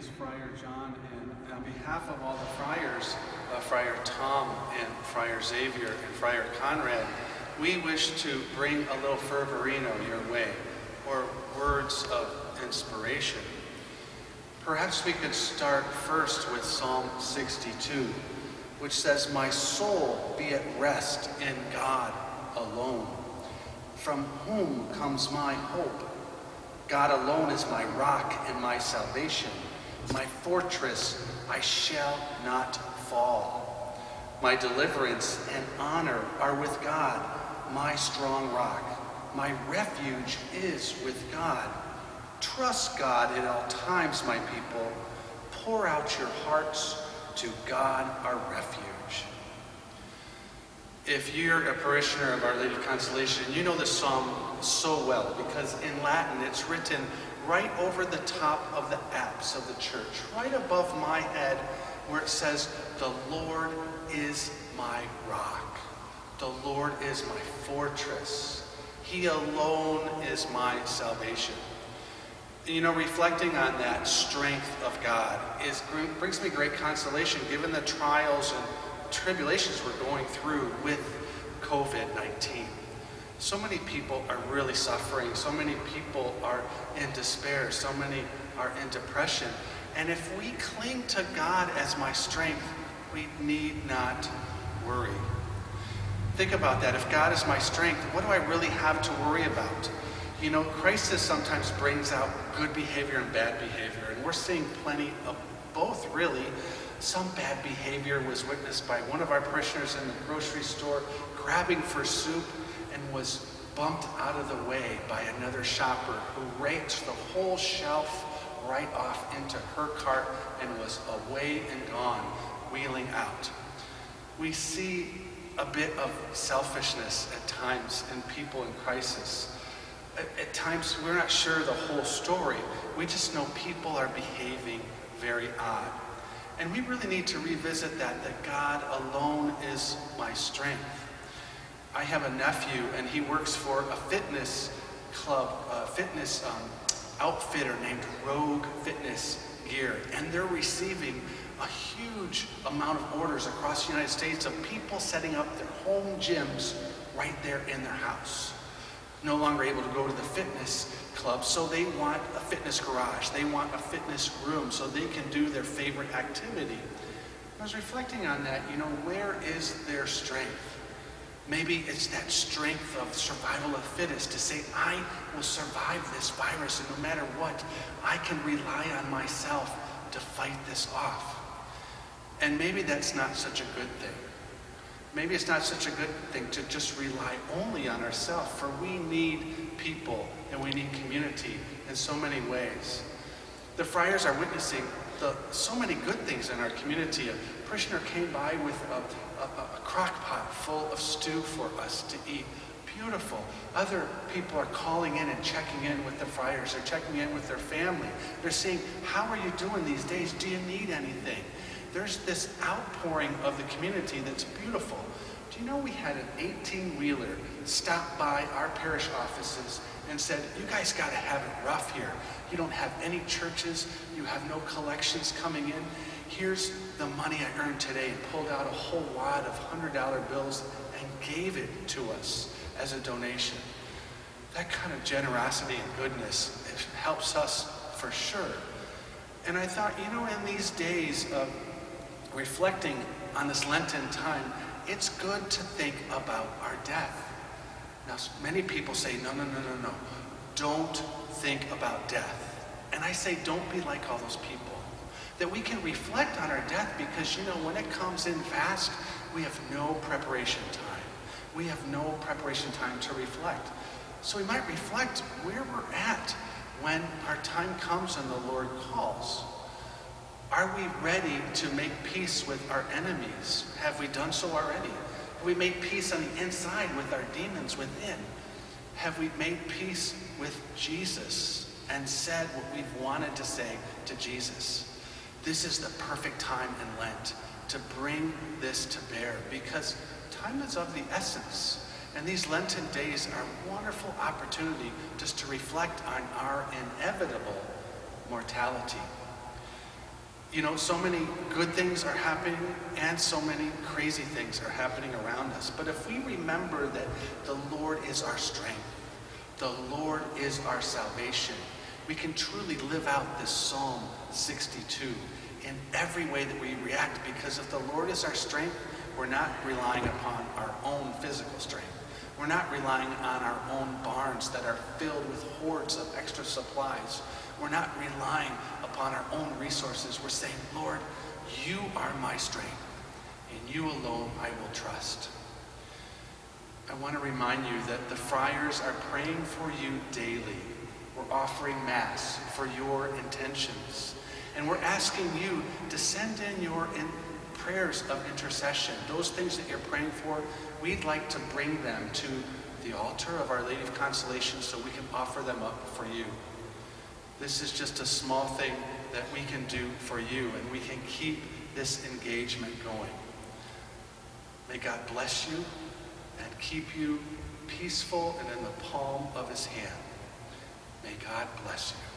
is Friar John, and on behalf of all the friars, Friar Tom and Friar Xavier and Friar Conrad, we wish to bring a little Fervorino your way, or words of inspiration. Perhaps we could start first with Psalm 62, which says, "My soul be at rest in God alone, from whom comes my hope. God alone is my rock and my salvation, my fortress, I shall not fall. My deliverance and honor are with God, my strong rock. My refuge is with God. Trust God at all times, my people. Pour out your hearts to God, our refuge." If you're a parishioner of Our Lady of Consolation, you know this psalm so well, because in Latin it's written right over the top of the apse of the church, right above my head, where it says, "The Lord is my rock. The Lord is my fortress. He alone is my salvation." You know, reflecting on that strength of God brings me great consolation, given the trials and tribulations we're going through with COVID-19. So many people are really suffering. So many people are in despair. So many are in depression. And if we cling to God as my strength, we need not worry. Think about that. If God is my strength, what do I really have to worry about? You know, crisis sometimes brings out good behavior and bad behavior, and we're seeing plenty of both, really. Some bad behavior was witnessed by one of our parishioners in the grocery store grabbing for soup and was bumped out of the way by another shopper who raked the whole shelf right off into her cart and was away and gone, wheeling out. We see a bit of selfishness at times in people in crisis. At times we're not sure the whole story. We just know people are behaving very odd. And we really need to revisit that God alone is my strength. I have a nephew, and he works for a fitness club, fitness outfitter named Rogue Fitness Gear. And they're receiving a huge amount of orders across the United States of people setting up their home gyms right there in their house. No longer able to go to the fitness club, so they want a fitness garage. They want a fitness room so they can do their favorite activity. I was reflecting on that, you know, where is their strength? Maybe it's that strength of survival of the fittest, to say, I will survive this virus, and no matter what, I can rely on myself to fight this off. And maybe that's not such a good thing. Maybe it's not such a good thing to just rely only on ourselves, for we need people and we need community in so many ways. The friars are witnessing so many good things in our community. A parishioner came by with a crock pot full of stew for us to eat. Beautiful. Other people are calling in and checking in with the friars. They're checking in with their family. They're saying, "How are you doing these days? Do you need anything?" There's this outpouring of the community that's beautiful. Do you know we had an 18-wheeler stop by our parish offices and said, "You guys got to have it rough here. You don't have any churches. You have no collections coming in. Here's the money I earned today," and pulled out a whole wad of $100 bills and gave it to us as a donation. That kind of generosity and goodness, it helps us for sure. And I thought, you know, in these days of reflecting on this Lenten time, it's good to think about our death. Now, many people say, no. Don't think about death. And I say, don't be like all those people. That we can reflect on our death, because, you know, when it comes in fast, we have no preparation time. We have no preparation time to reflect. So we might reflect where we're at when our time comes and the Lord calls. Are we ready to make peace with our enemies? Have we done so already? Have we made peace on the inside with our demons within? Have we made peace with Jesus and said what we've wanted to say to Jesus? This is the perfect time in Lent to bring this to bear, because time is of the essence. And these Lenten days are a wonderful opportunity just to reflect on our inevitable mortality. So many good things are happening and so many crazy things are happening around us. But if we remember that the Lord is our strength, the Lord is our salvation, we can truly live out this Psalm 62 in every way that we react, because if the Lord is our strength, we're not relying upon our own physical strength. We're not relying on our own barns that are filled with hordes of extra supplies. We're not relying upon our own resources. We're saying, Lord, you are my strength, and you alone I will trust. I want to remind you that the friars are praying for you daily. We're offering Mass for your intentions. And we're asking you to send in your prayers of intercession. Those things that you're praying for, we'd like to bring them to the altar of Our Lady of Consolation so we can offer them up for you. This is just a small thing that we can do for you, and we can keep this engagement going. May God bless you and keep you peaceful and in the palm of his hand. May God bless you.